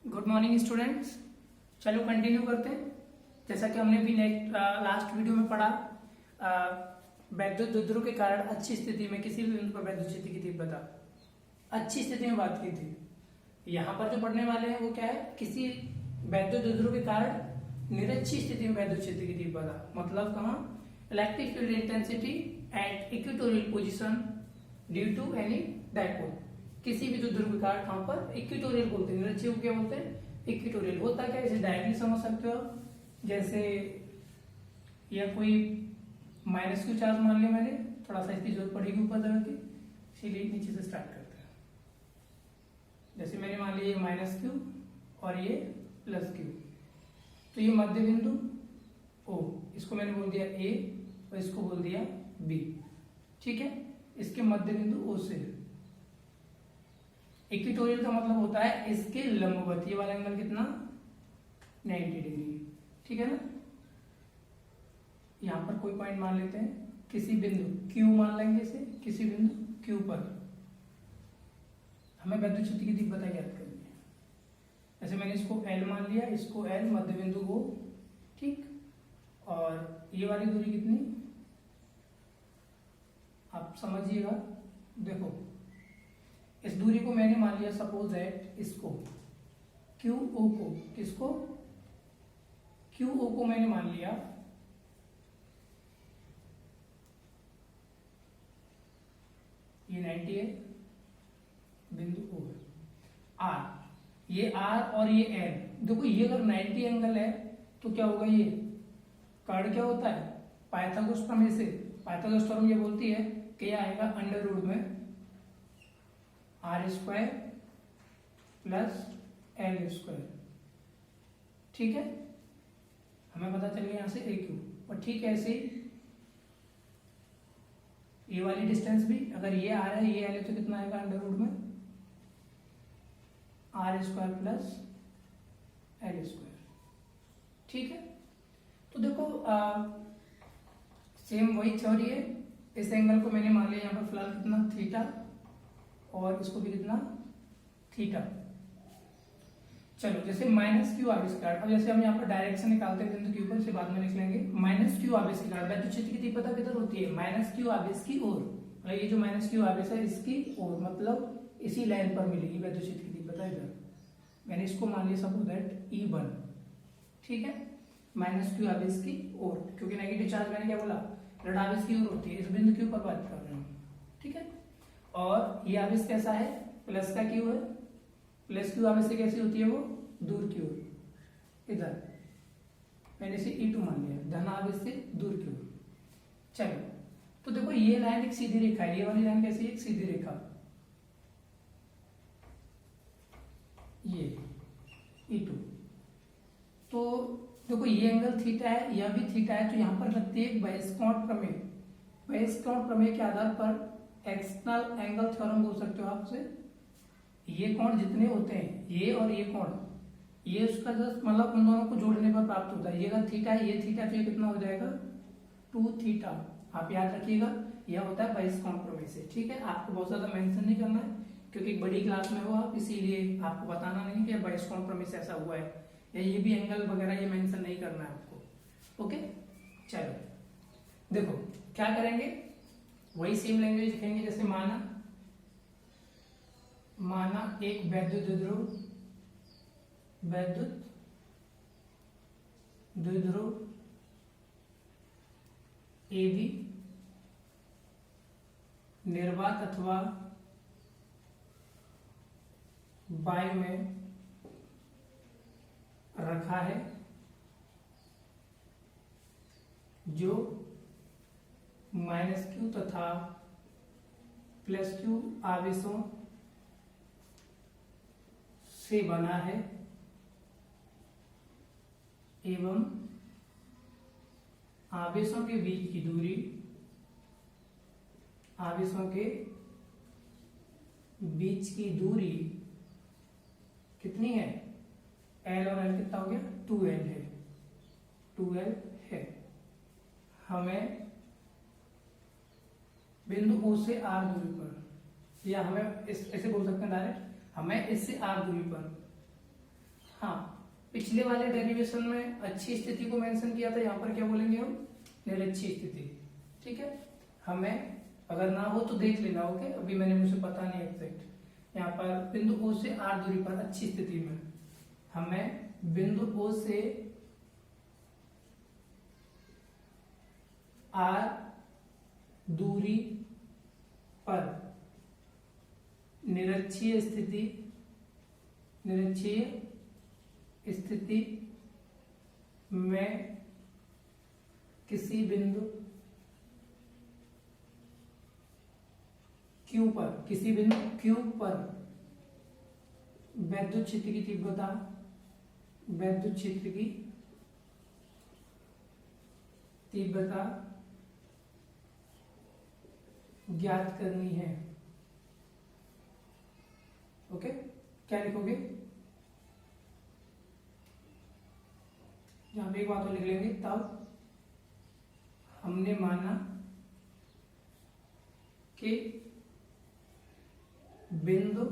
Good morning students. चलो continue करते हैं। जैसा कि हमने भी लास्ट वीडियो में पढ़ा, वैद्युत द्विध्रुव के कारण अच्छी स्थिति में किसी भी बिंदु पर वैद्युत क्षेत्र की तीव्रता अच्छी स्थिति में बात की थी। यहाँ पर जो पढ़ने वाले हैं वो क्या है, किसी वैद्युत द्विध्रुव के कारण निरक्षी स्थिति में वैद्युत क्षेत्र की तीव्रता, मतलब कहाँ, electric field intensity at equatorial position due to any dipole. किसी भी द्विध्रुव के कारण कहाँ पर, इक्वेटोरियल बोलते हैं, निरक्षी को क्या बोलते हैं, इक्वेटोरियल। होता क्या है, इसे डायरेक्टली समझ सकते हो, जैसे या कोई माइनस क्यू चार्ज मान लिया मैंने, थोड़ा सा इसकी जरूरत पड़ेगी ऊपर तरह की, इसीलिए नीचे से स्टार्ट करते हैं। जैसे मैंने मान लिया ये माइनस क्यू और ये प्लस क्यू, तो ये मध्य बिंदु ओ, इसको मैंने बोल दिया ए और इसको बोल दिया बी, ठीक है। इसके मध्य बिंदु ओ से इक्वेटोरियल का मतलब होता है इसके लंबवत, ये वाला एंगल कितना, 90 डिग्री, ठीक है ना। यहां पर कोई पॉइंट मान लेते हैं, किसी बिंदु Q मान लेंगे इसे, किसी बिंदु Q पर हमें वैद्युत क्षेत्र की तीव्रता ज्ञात करनी है। जैसे मैंने इसको L मान लिया, इसको L, मध्य बिंदु O, ठीक। और ये वाली दूरी कितनी, आप समझिएगा। देखो इस दूरी को मैंने मान लिया, सपोज दैट इसको QO को, किसको, QO को मैंने मान लिया ये 90 है, बिंदु O है, R, ये R और ये L। देखो ये अगर 90 एंगल है तो क्या होगा, ये कर्ण क्या होता है, पाइथागोरस प्रमेय से, पाइथागोरस थ्योरम ये बोलती है कि यह आएगा अंडर रूट में R² प्लस L², ठीक है। हमें पता चल गया यहां से AQ, और ठीक है ऐसे ये वाली डिस्टेंस भी, अगर ये आ रहा है ये L है तो कितना आएगा अंडर रूट में R² प्लस L², ठीक है। तो देखो सेम वही थ्योरी है। इस एंगल को मैंने मान लिया यहाँ पर फिलहाल कितना, थीटा, और इसको भी कितना, थीटा। चलो जैसे माइनस क्यू आविष्कार, अब जैसे हम यहाँ पर डायरेक्शन निकालते हैं बिंदु क्यू पर, से बाद में लिख लेंगे। माइनस क्यू आविष्कार वैद्युत क्षेत्र की तीव्रता किधर होती है, माइनस क्यू आवेश की ओर, मतलब ये जो माइनस क्यू आवेश है इसकी ओर, मतलब इसी लाइन पर मिलेगी वैद्युत क्षेत्र की तीव्रता इधर। मैंने इसको मान लिया सपोज दैट E1, ठीक है, माइनस क्यू आवेश की ओर, क्योंकि नेगेटिव चार्ज मैंने क्या बोला, ऋण आवेश की ओर होती है, इस बिंदु क्यू पर बात कर रहे हैं, ठीक है। और ये आवेश कैसा है, प्लस का क्यू है, प्लस क्यू आवेश से कैसी होती है वो, दूर की ओर, इधर मैंने इसे E2 मान लिया, धन आवेश से दूर की ओर। चलो तो देखो ये लाइन एक सीधी रेखा है, ये वाली लाइन कैसी है, एक सीधी रेखा, ये E2। तो देखो ये एंगल थीटा है, यह भी थीटा है, तो यहां पर लगती है बायस-कोण प्रमेय। बायस-कोण प्रमेय के आधार पर एक्सटर्नल एंगल थ्योरम बोल सकते हो आपसे। ये कोण जितने होते हैं, ये और ये कोण, ये उसका जस्ट मतलब उन दोनों को जोड़ने पर प्राप्त होता है। ये अगर थीटा है, ये थीटा, तो ये कितना हो जाएगा, 2 थीटा। आप याद रखिएगा यह होता है बायस-कोण प्रमेय से, ठीक है। आपको बहुत ज्यादा मेंशन नहीं करना है क्योंकि बड़ी क्लास में हो आप, इसीलिए आपको बताना नहीं कि बायस-कोण प्रमेय से ऐसा हुआ है, या ये भी एंगल वगैरह ये मेंशन नहीं करना है आपको, ओके। चलो देखो क्या करेंगे, वही सेम लैंग्वेज लिखेंगे। जैसे माना एक वैद्युत द्विध्रुव AB निर्वात अथवा वायु में रखा है, जो माइनस क्यू तथा प्लस क्यू आवेशों से बना है, एवं आवेशों के बीच की दूरी, कितनी है, L और L कितना हो गया, 2L है। हमें बिंदु O से R दूरी पर, या हमें ऐसे बोल सकते हैं डायरेक्ट, हमें इससे R दूरी पर पिछले वाले डेरिवेशन में अच्छी स्थिति को मेंशन किया था, यहाँ पर क्या बोलेंगे हम, निरक्षी स्थिति। ठीक है, हमें अगर ना हो तो देख लेना। ओके, अभी मैंने मुझे पता नहीं एग्जैक्ट। यहाँ पर बिंदु O से R दूरी पर अच्छी स्थिति में हमें बिंदु O से R दूरी पर निरक्षीय स्थिति में किसी बिंदु Q पर वैद्युत क्षेत्र की तीव्रता ज्ञात करनी है। ओके, क्या लिखोगे, यहां पे एक बात और लिख लेंगे। तब हमने माना कि बिंदु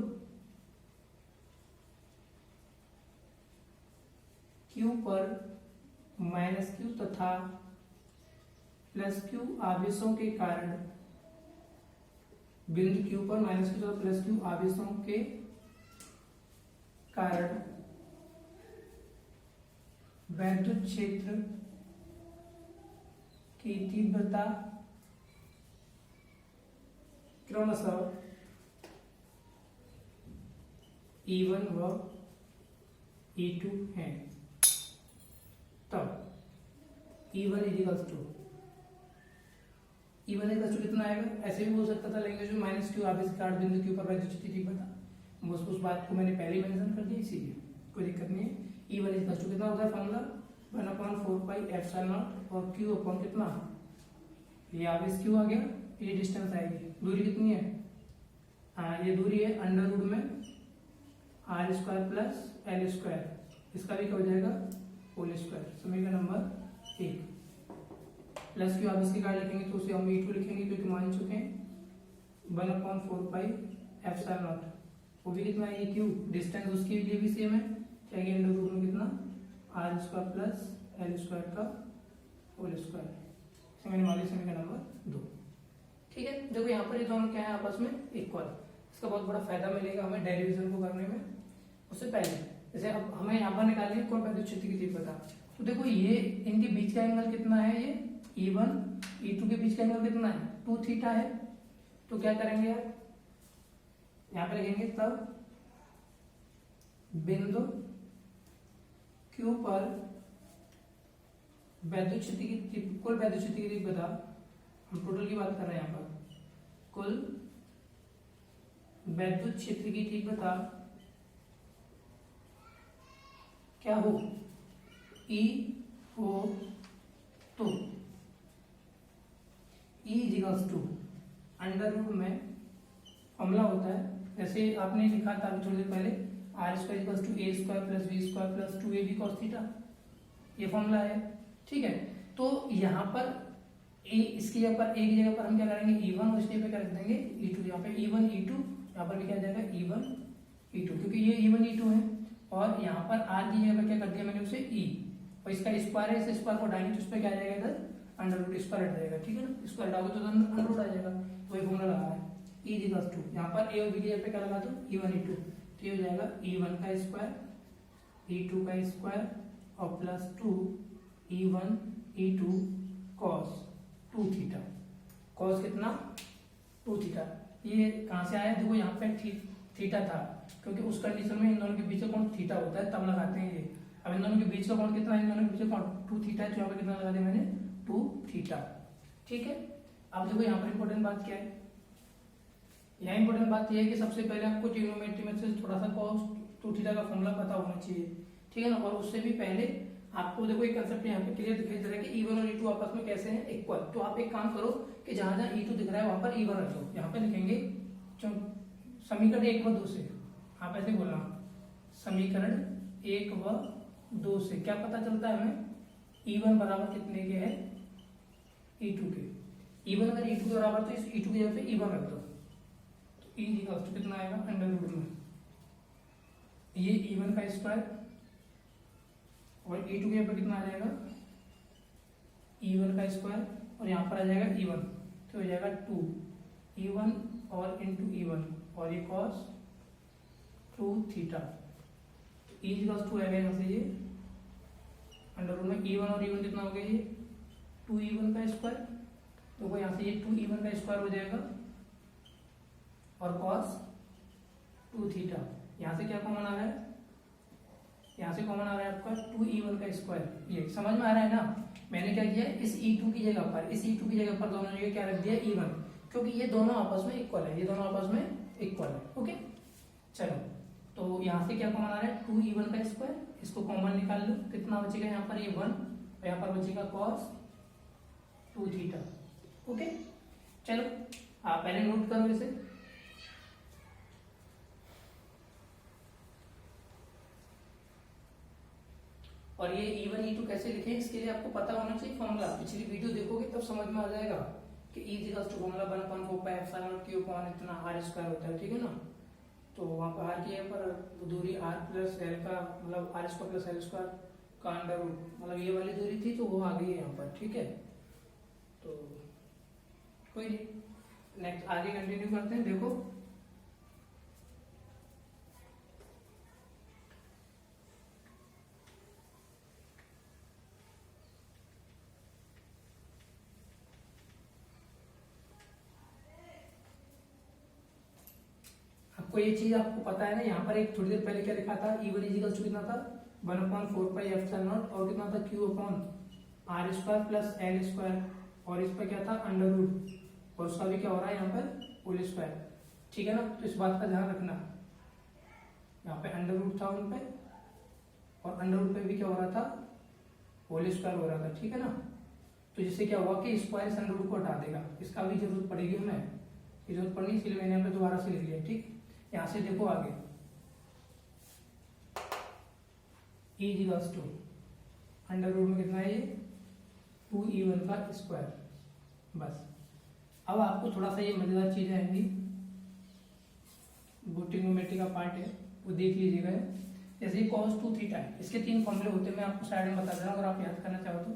Q पर -Q तथा +Q आवेशों के कारण, बिंदु Q पर -Q तथा +Q आवेशों के कारण वैद्युत क्षेत्र की तीव्रता क्रमशः E1 व E2 है। तब E1 कितना आएगा, ऐसे भी बोल सकता था, लेकिन जो -Q आवेश के कारण बिंदु Q पर वैद्युत क्षेत्र की तीव्रता, उस बात को मैंने पहले ही मेंशन कर दिया, इसीलिए कोई दिक्कत नहीं है। E1 कितना होता है फॉर्मूला, 1/4πε0 और Q अपॉन कितना, ये आवेश Q आ गया, ये डिस्टेंस आएगी, दूरी कितनी है, हाँ ये दूरी है अंडर रूट में R² प्लस L², इसका भी क्या हो जाएगा होल स्क्वायर। समीकरण नंबर 1। +Q आवेश के कारण लिखेंगे तो उसे हम E2 लिखेंगे क्योंकि मान चुके हैं 1/4πε0, वो भी कितना है Q, डिस्टेंस उसके लिए भी सेम है, क्या अंडर रूट में कितना R² प्लस L² का होल स्क्वायर। समीकरण नंबर 2। ठीक है, देखो यहाँ पर ये दोनों क्या है आपस में इक्वल। इसका बहुत बड़ा फायदा मिलेगा हमें डेरिवेशन को करने में। उससे पहले जैसे अब हमें यहाँ पर निकालनी है कोण वैद्युत क्षेत्र की तीव्रता, तो देखो ये इनके बीच का एंगल कितना है, ये E1 E2 के बीच का एंगल कितना है, 2 थीटा है। तो क्या करेंगे यार, यहाँ पे लिखेंगे तब बिंदु Q पर वैद्युत क्षेत्र की कुल वैद्युत क्षेत्र की तीव्रता, हम टोटल की बात कर रहे हैं यहाँ पर, कुल वैद्युत क्षेत्र की तीव्रता क्या हो, E हो तो E = अंडर रूट में फॉर्मूला होता है, जैसे आपने लिखा था अभी थोड़ी देर पहले, R² = A² + B² + 2AB cos θ, ये फॉर्मूला है। ठीक है, तो यहाँ पर इसकी जगह पर A की जगह पर हम क्या करेंगे, E1 और इसकी जगह क्या रख देंगे E2। यहाँ पे E1 E2, यहाँ पर भी क्या जाएगा E1 E2, क्योंकि ये E1 E2 है, और यहाँ पर R की जगह पर क्या कर दिया मैंने उसे E, और इसका स्क्वायर है, इस स्क्वायर को हटाएंगे तो इस पर क्या आ जाएगा, इधर अंडर रूट स्क्वायर हट जाएगा। ठीक है ना, स्क्वायर हटाओगे तो अंडर रूट आ जाएगा, वही फॉर्मूला लगा है। E = यहाँ पर A और B की जगह पे क्या लगा दो E1 E2, तो ये हो जाएगा E1 का स्क्वायर E2 का स्क्वायर और +2 E1 E2 cos 2θ, cos कितना 2θ। ये कहाँ से आया, देखो यहाँ पे थीटा था, क्योंकि उस कंडीशन में इन दोनों के बीच का कोण थीटा होता है, तब लगाते हैं ये। अब इन दोनों के बीच का कोण कितना है, इन दोनों के बीच का कोण 2θ है, तो यहाँ पे कितना लगा दिया मैंने 2θ। ठीक है, अब देखो यहाँ पर इंपॉर्टेंट बात क्या है, यहाँ इंपॉर्टेंट बात यह है कि सबसे पहले आपको ट्रिग्नोमेट्री में से थोड़ा सा cos 2θ का फॉर्मूला पता होना चाहिए। ठीक है ना, और उससे भी पहले आपको देखो एक कंसेप्ट यहाँ पे क्लियर दिखाई दे रहा है कि E1 और E2 आपस में कैसे हैं, इक्वल। तो आप एक काम करो कि जहां जहां E2 दिख रहा है वहां पर E1 रख दो। यहाँ पे लिखेंगे समीकरण 1 व 2 से, आप ऐसे बोलना समीकरण 1 व 2 से क्या पता चलता है हमें, E1 बराबर कितने के है E2 के। E1 अगर E2 के बराबर तो इस E2 की जगह पे E1 रख दो, तो E = कितना आएगा अंडर रूट में ये E1 का स्क्वायर और e2 के यहाँ पर कितना आ जाएगा e1 का स्क्वायर, और यहाँ पर आ जाएगा e1, तो हो जाएगा 2 e1 और इंटू e1, और ये cos 2 थीटा, e इक्वल्स 2 आएगा यहाँ से ये अंडर रूट में e1 और e1 कितना हो गया ये 2e1 का स्क्वायर, तो यहाँ से ये 2e1 का स्क्वायर हो जाएगा और cos 2 थीटा, यहाँ से क्या कॉमन आ रहा है, यहाँ से कॉमन आ रहा है आपका 2e1 का स्क्वायर, ये समझ में आ रहा है ना। मैंने क्या किया, इस e2 की जगह पर, इस e2 की जगह पर दोनों जगह क्या रख दिया e1, क्योंकि ये दोनों आपस में इक्वल है, ये दोनों आपस में इक्वल है। ओके चलो, तो यहाँ से क्या कॉमन आ रहा है 2e1 का स्क्वायर, इसको कॉमन निकाल लो, कितना बचेगा यहाँ पर ये 1, और यहाँ पर बचेगा cos 2 थीटा। ओके चलो आप पहले नोट करो इसे। और ये e1 e2 कैसे लिखें, इसके लिए आपको पता होना चाहिए फॉर्मूला, पिछली वीडियो देखोगे तब समझ में आ जाएगा कि e equals to formula 1/4 epsilon naught q upon इतना r स्क्वायर होता है, ठीक है ना। तो वहां पर r की है पर दूरी r प्लस l का मतलब r square plus l square का अंडर रूट, मतलब ये वाली दूरी थी तो वो आ गई है यहाँ पर, ठीक है। तो कोई नहीं, नेक्स्ट आगे कंटिन्यू करते हैं। देखो आपको ये चीज आपको पता है ना, यहाँ पर एक थोड़ी देर पहले क्या लिखा था, e1 इक्वल्स टू कितना था 1/4 पाई एप्सिलॉन नॉट, और कितना था q upon r square plus l square, और इस पर क्या था अंडर रूट, और उसका भी क्या हो रहा है यहाँ पर होल स्क्वायर, ठीक है ना। तो इस बात का ध्यान रखना, यहाँ पे अंडर रूट था उन पे, और अंडर रूट पे भी क्या हो रहा था होल स्क्वायर हो रहा था, ठीक है ना। तो जिससे क्या हुआ कि स्क्वायर अंडर रूट को हटा देगा, इसका भी जरूरत पड़ेगी हमें, जरूरत पड़नी, इसलिए मैंने यहाँ पे दोबारा से लिख लिया, ठीक। यहाँ से देखो आगे e equals to under root में कितना है ये 2e1 का स्क्वायर, बस। अब आपको थोड़ा सा ये मजेदार चीज आएंगी, ट्रिग्नोमेट्री का पार्ट है वो देख लीजिएगा। जैसे cos 2 थीटा है, इसके 3 फॉर्मूले होते हैं, मैं आपको साइड में बता दे रहा हूँ, अगर आप याद करना चाहो तो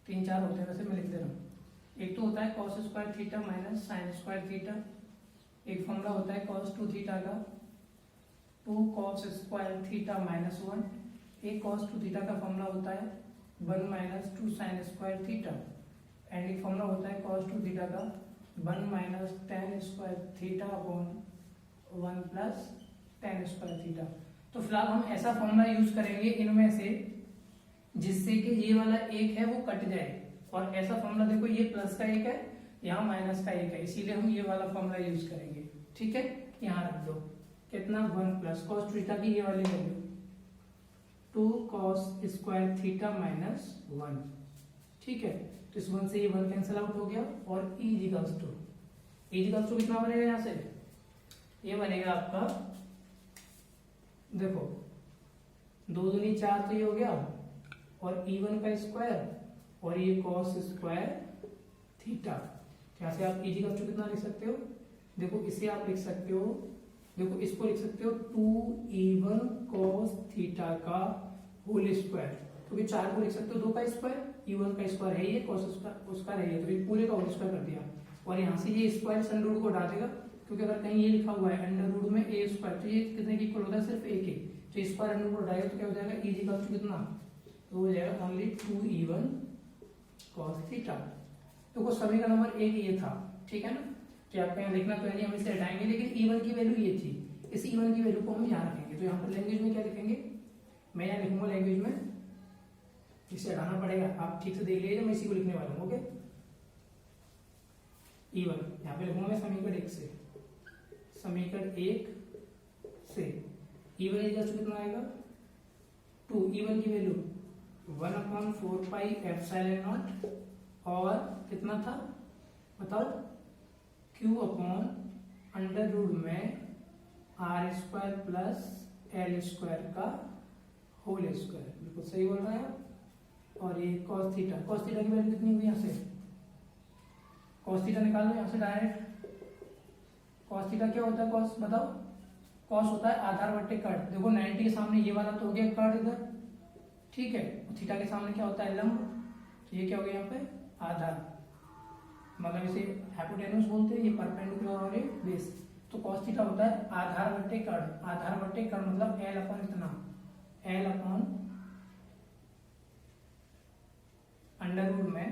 3-4 होते हैं, वैसे मैं लिख दे रहा हूँ। एक तो होता है cos square theta minus sine square theta, एक फॉर्मूला होता है cos 2 थीटा का 2 cos स्क्वायर थीटा माइनस 1, एक cos 2 थीटा का फॉर्मूला होता है 1 minus 2 sine square theta, and एक फॉर्मूला होता है cos 2 थीटा का 1 minus tan square theta upon 1 plus tan square theta. तो फिलहाल हम ऐसा फॉर्मूला यूज करेंगे इनमें से जिससे कि ये वाला एक है वो कट जाए, और ऐसा फॉर्मूला देखो ये प्लस का एक है, यहाँ माइनस का एक है, इसीलिए हम ये वाला फॉर्मूला यूज करेंगे, ठीक है। यहाँ रख दो कितना 1 प्लस cos थीटा की ये वाली value 2 cos square theta minus 1, ठीक है। तो इस 1 से ये 1 कैंसिल आउट हो गया, और e इक्वल्स टू कितना बनेगा, यहाँ से ये बनेगा आपका, देखो 2 दूनी 4 तो ये हो गया, और e1 का स्क्वायर और ये cos स्क्वायर थीटा, यहाँ से आप e इक्वल्स टू कितना लिख सकते हो, देखो इसे आप लिख सकते हो, देखो इसको लिख सकते हो 2e1 cos थीटा का होल स्क्वायर, क्योंकि 4 को लिख सकते हो 2 का स्क्वायर, e1 का स्क्वायर है ये, cos स्क्वायर है ये, तो ये पूरे का होल स्क्वायर कर दिया, और यहाँ से ये स्क्वायर अंडर रूट को हटा देगा, क्योंकि अगर कहीं ये लिखा हुआ है अंडर रूट में a स्क्वायर, तो ये कितने की इक्वल होता है सिर्फ a के, तो स्क्वायर अंडर रूट हटाएगा तो क्या हो जाएगा e इक्वल्स टू कितना, तो हो जाएगा ओनली 2e1 cos थीटा। तो वो सभी का नंबर एक ये था, ठीक है ना। तो आपको यहाँ लिखना तो नहीं, हम इसे हटाएंगे, लेकिन e1 की वैल्यू ये थी, इस e1 की वैल्यू को हम यहाँ रखेंगे। तो यहाँ पर लैंग्वेज में क्या लिखेंगे, मैं यहाँ लिखूंगा लैंग्वेज में, इसे हटाना पड़ेगा, आप ठीक से देख लीजिए, मैं इसी को लिखने वाला हूँ। ओके e1 यहाँ पे लिखूंगा मैं समीकरण 1 से, समीकरण 1 से e1 इक्वल टू कितना आएगा 2, e1 की वैल्यू 1/4 पाई एप्सिलॉन नॉट, और कितना था बताओ q अपॉन अंडर रूट में r square plus l square का होल स्क्वायर, बिल्कुल सही बोल रहे हैं आप। और ये cos थीटा की वैल्यू कितनी हुई, यहाँ से cos थीटा निकाल लो यहाँ से डायरेक्ट। cos थीटा क्या होता है, cos बताओ, cos होता है आधार बट्टे कट, देखो 90 के सामने ये वाला तो हो गया कट इधर, ठीक है। थीटा के सामने क्या होता है, लंब। तो ये क्या हो गया यहाँ पे, आधार, मतलब इसे हाइपोटेन्यूज बोलते हैं, ये परपेंडिकुलर और ये बेस। तो cos थीटा होता है आधार बट्टे कर्ण, आधार बट्टे कर्ण मतलब L अपॉन इतना, L अपॉन अंडर रूट में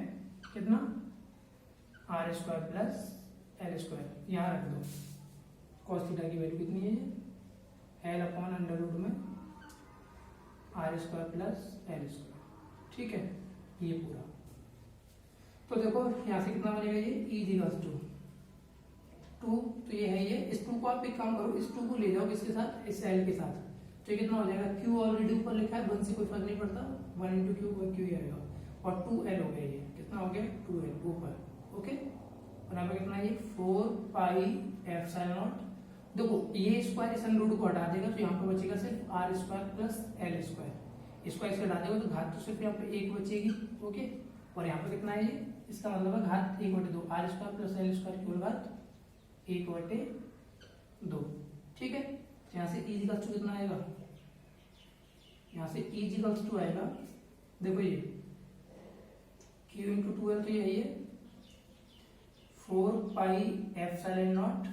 कितना, R square plus L square, यहाँ रख दो। cos थीटा की वैल्यू कितनी है, L अपॉन अंडर रूट में R square plus L square, ठीक है, ये पूरा। तो देखो यहाँ से कितना बनेगा ये, ई इक्वल्स टू 2, तो ये है ये, इस 2 को आप एक काम करो, इस 2 को ले जाओ किसके साथ, इस एल के साथ। तो ये कितना हो जाएगा, क्यू ऑलरेडी ऊपर लिखा है, 1 से कोई फर्क नहीं पड़ता, 1 इंटू क्यू क्यू ही आएगा, और 2l हो गया, ये कितना हो गया 2l ऊपर, ओके। और यहाँ पे कितना है ये 4 पाई एप्सिलॉन नॉट। देखो ये स्क्वायर इस रूट को हटा देगा, तो यहाँ पे बचेगा सिर्फ R square plus L square, square से हटा देगा तो घात तो सिर्फ यहाँ पे 1 बचेगी, ओके। और यहाँ पे कितना है ये, इसका मतलब है घात 1/2, R square plus L square की घात 1/2, ठीक है। तो यहाँ से ई इक्वल्स टू कितना आएगा, यहाँ से ई इक्वल्स टू आएगा, देखो ये क्यू इंटू 2l, तो ये 4 पाई एप्सिलॉन नॉट,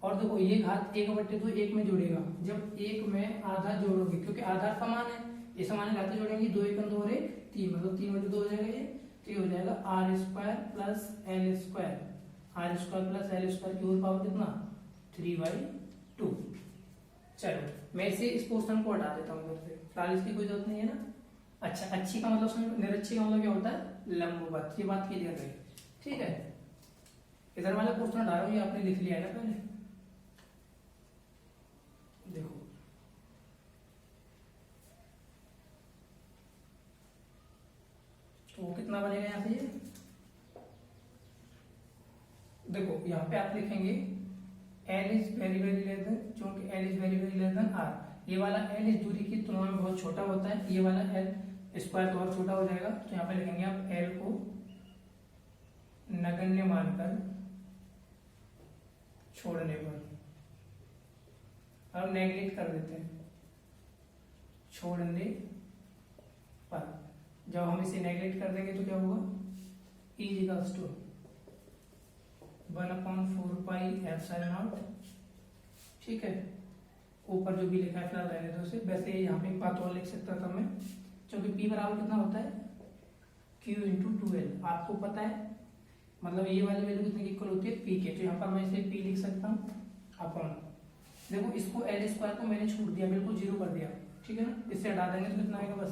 और देखो ये घात 1/2 1 में जुड़ेगा, जब 1 में आधा जोड़ोगे, क्योंकि आधार समान है, ये समान घातें जोड़ेंगे, 2 1 2 और 3, मतलब 3/2 हो जाएगा ये, तो ये हो जाएगा R square plus L square, R square plus L square की होल पावर कितना 3/2। चलो मैं इसे इस पोर्शन को हटा देता हूँ इधर से, फिलहाल इसकी कोई जरूरत नहीं है ना। अच्छा, अच्छी का मतलब निरच्छी का मतलब क्या होता है, लंबवत, ये बात क्लियर है, ठीक है। इधर वाला क्वेश्चन हटा रहा हूँ, ये आपने लिख लिया है ना पहले, देखो तो कितना बनेगा यहाँ से, ये देखो यहाँ पे आप लिखेंगे L is very very less than, क्योंकि L is very very less than R, ये वाला L इस दूरी की तुलना में बहुत छोटा होता है, ये वाला L स्क्वायर तो और छोटा हो जाएगा, तो यहाँ पे लिखेंगे आप L को नगण्य मानकर छोड़ने पर, अब नेगलेक्ट कर देते हैं, छोड़ने पर, जब हम इसे नेगलेक्ट कर देंगे तो क्या होगा, E equals to 1/4 pi epsilon naught, ठीक है। ऊपर जो भी लिखा है फिलहाल रहने दो उसे, वैसे यहाँ पे एक बात और लिख सकता था मैं, क्योंकि P बराबर कितना होता है, Q इंटू 2l, आपको पता है, मतलब ये वाली वैल्यू कितने की इक्वल होती है P के, तो यहाँ पर मैं इसे P लिख सकता हूँ अपॉन, देखो इसको एल स्क्वायर को मैंने छूट दिया, बिल्कुल 0 कर दिया, ठीक है ना, इससे हटा देंगे तो कितना आएगा, बस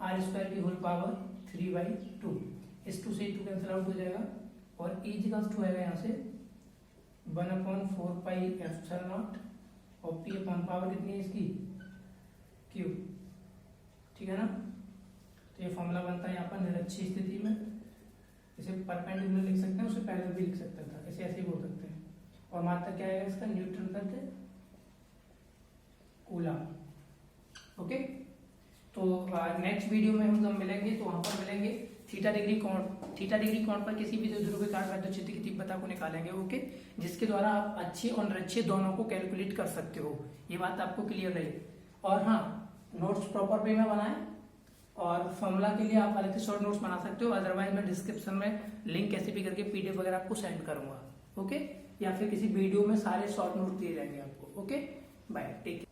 आर स्क्वायर की होल पावर 3/2, इस 2 से 2 कैंसिल आउट हो जाएगा, और ई इक्वल्स टू आएगा यहाँ से 1/4 पाई एप्सिलॉन नॉट, और पी अपॉन पावर कितनी है इसकी, क्यू, ठीक है ना। तो ये फॉर्मूला बनता है यहाँ पर निरच्छी स्थिति में, इसे परपेंडिकुलर लिख सकते हैं, उसे पैरेलल भी लिख सकता था, इसे ऐसे ही बोल सकते हैं, और मात्रा क्या आएगा इसका, न्यूटन प्रति कूलम, ओके। तो नेक्स्ट वीडियो में हम जब मिलेंगे तो वहां पर मिलेंगे थीटा डिग्री कोण पर किसी भी ध्रुवीय वैद्युत क्षेत्र की तीव्रता को निकालेंगे, ओके, जिसके द्वारा आप अच्छे और निरच्छे दोनों को कैलकुलेट कर सकते हो, ये बात आपको क्लियर रही। और हाँ, नोट्स प्रॉपर वे में बनाएं, और फॉर्मूला के लिए आप अलग से शॉर्ट नोट्स बना सकते हो, अदरवाइज मैं डिस्क्रिप्शन में लिंक कैसे भी करके PDF वगैरह आपको सेंड करूंगा, ओके, या फिर किसी वीडियो में सारे शॉर्ट नोट दिए जाएंगे आपको, ओके। Bye, take care.